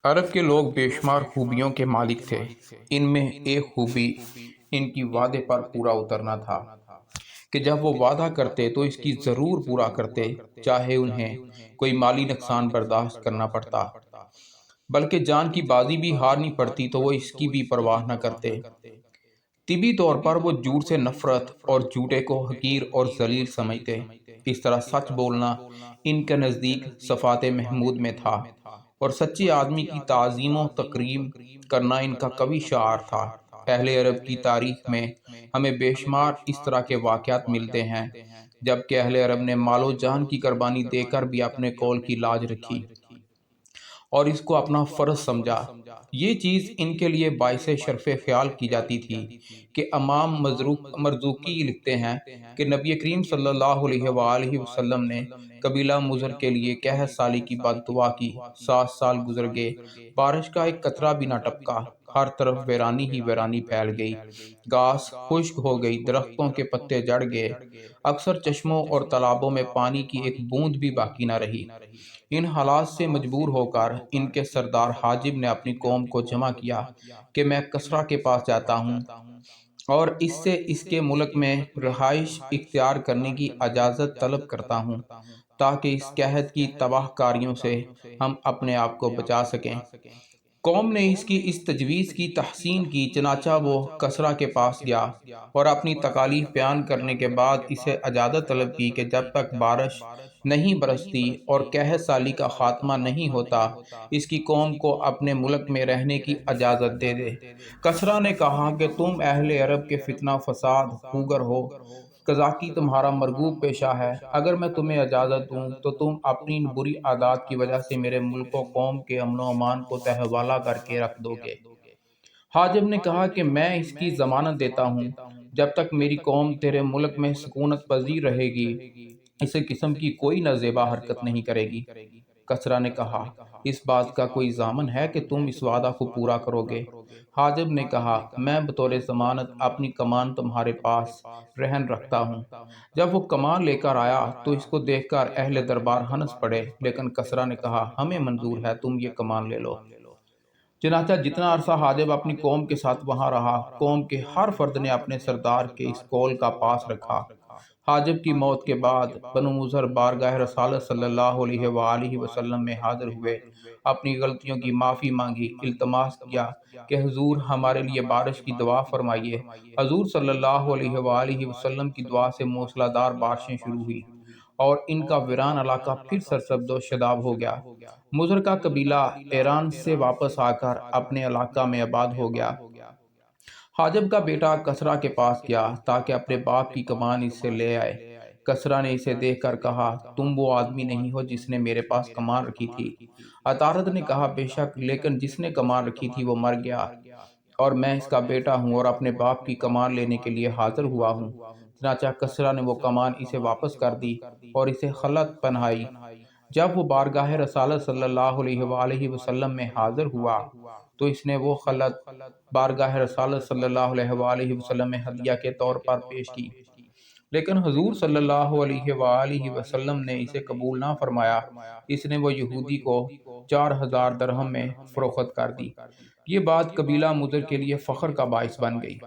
عرب کے لوگ بے شمار خوبیوں کے مالک تھے۔ ان میں ایک خوبی ان کی وعدے پر پورا اترنا تھا کہ جب وہ وعدہ کرتے تو اس کی ضرور پورا کرتے، چاہے انہیں کوئی مالی نقصان برداشت کرنا پڑتا، بلکہ جان کی بازی بھی ہارنی پڑتی تو وہ اس کی بھی پرواہ نہ کرتے۔ طبی طور پر وہ جھوٹ سے نفرت اور جھوٹے کو حقیر اور ذلیل سمجھتے۔ اس طرح سچ بولنا ان کے نزدیک صفات محمود میں تھا، اور سچے آدمی کی تعظیم و تکریم کرنا ان کا قوی شعار تھا۔ اہل عرب کی تاریخ میں ہمیں بے شمار اس طرح کے واقعات ملتے ہیں جبکہ اہل عرب نے مال و جان کی قربانی دے کر بھی اپنے قول کی لاج رکھی اور اس کو اپنا فرض سمجھا۔ یہ چیز ان کے لیے باعث شرف خیال کی جاتی تھی کہ امام مرزوقی لکھتے ہیں کہ نبی کریم صلی اللہ علیہ وآلہ وسلم نے قبیلہ مضر کے لیے قحط سالی کی بد دعا کی۔ 7 سال گزر گئے، بارش کا ایک قطرہ بھی نہ ٹپکا، ہر طرف ویرانی ہی ویرانی پھیل گئی، گھاس خشک ہو گئی، درختوں کے پتے جڑ گئے، اکثر چشموں اور تالابوں میں پانی کی ایک بوند بھی باقی نہ رہی۔ ان حالات سے مجبور ہو کر ان کے سردار حاجب نے اپنی قوم کو جمع کیا کہ میں کسریٰ کے پاس جاتا ہوں اور اس سے اس کے ملک میں رہائش اختیار کرنے کی اجازت طلب کرتا ہوں تاکہ اس قحط کی تباہ کاریوں سے ہم اپنے آپ کو بچا سکیں۔ قوم نے اس تجویز کی تحسین کی، چنانچہ وہ کسریٰ کے پاس گیا اور اپنی تکالیف بیان کرنے کے بعد اسے اجازت طلب کی کہ جب تک بارش نہیں برستی اور قحط سالی کا خاتمہ نہیں ہوتا اس کی قوم کو اپنے ملک میں رہنے کی اجازت دے دے۔ کسریٰ نے کہا کہ تم اہل عرب کے فتنہ فساد خوگر ہو، قذاقی تمہارا مرغوب پیشہ ہے، اگر میں تمہیں اجازت دوں تو تم اپنی ان بری عادات کی وجہ سے میرے ملک و قوم کے امن و امان کو تہوالہ کر کے رکھ دو گے۔ حاجب نے کہا کہ میں اس کی ضمانت دیتا ہوں، جب تک میری قوم تیرے ملک میں سکونت پذیر رہے گی اس قسم کی کوئی نازیبا حرکت نہیں کرے گی۔ کسریٰ نے کہا، اس بات کا کوئی ضامن ہے کہ تم اس وعدہ کو پورا کرو گے؟ حاجب نے کہا، میں بطور ضمانت اپنی کمان تمہارے پاس رہن رکھتا ہوں۔ جب وہ کمان لے کر آیا تو اس کو دیکھ کر اہل دربار ہنس پڑے، لیکن کسریٰ نے کہا، ہمیں منظور ہے، تم یہ کمان لے لو۔ چنانچہ جتنا عرصہ حاجب اپنی قوم کے ساتھ وہاں رہا، قوم کے ہر فرد نے اپنے سردار کے اس قول کا پاس رکھا۔ حاجب کی موت کے بعد بنو مضر بارگاہ رسالت صلی اللہ علیہ وآلہ وسلم میں حاضر ہوئے، اپنی غلطیوں کی معافی مانگی، التماس کیا کہ حضور ہمارے لیے بارش کی دعا فرمائیے۔ حضور صلی اللہ علیہ وآلہ وسلم کی دعا سے موسلا دار بارشیں شروع ہوئی اور ان کا ویران علاقہ پھر سرسبز و شاداب ہو گیا۔ مضر کا قبیلہ ایران سے واپس آ کر اپنے علاقہ میں آباد ہو گیا۔ حاجب کا بیٹا کسریٰ کے پاس گیا تاکہ اپنے باپ کی کمان اس سے لے آئے۔ کسریٰ نے اسے دیکھ کر کہا، تم وہ آدمی نہیں ہو جس نے میرے پاس کمان رکھی تھی۔ عطارد نے کہا، بے شک، لیکن جس نے کمان رکھی تھی وہ مر گیا اور میں اس کا بیٹا ہوں اور اپنے باپ کی کمان لینے کے لیے حاضر ہوا ہوں۔ چنانچہ کسریٰ نے وہ کمان اسے واپس کر دی اور اسے خلعت پہنائی۔ جب وہ بارگاہ رسالت صلی اللہ علیہ وآلہ وسلم میں حاضر ہوا تو اس نے وہ خلعت بارگاہ رسالت صلی اللہ علیہ وآلہ وسلم میں ہدیہ کے طور پر پیش کی، لیکن حضور صلی اللہ علیہ وآلہ وسلم نے اسے قبول نہ فرمایا۔ اس نے وہ یہودی کو 4000 درہم میں فروخت کر دی۔ یہ بات قبیلہ مضر کے لیے فخر کا باعث بن گئی۔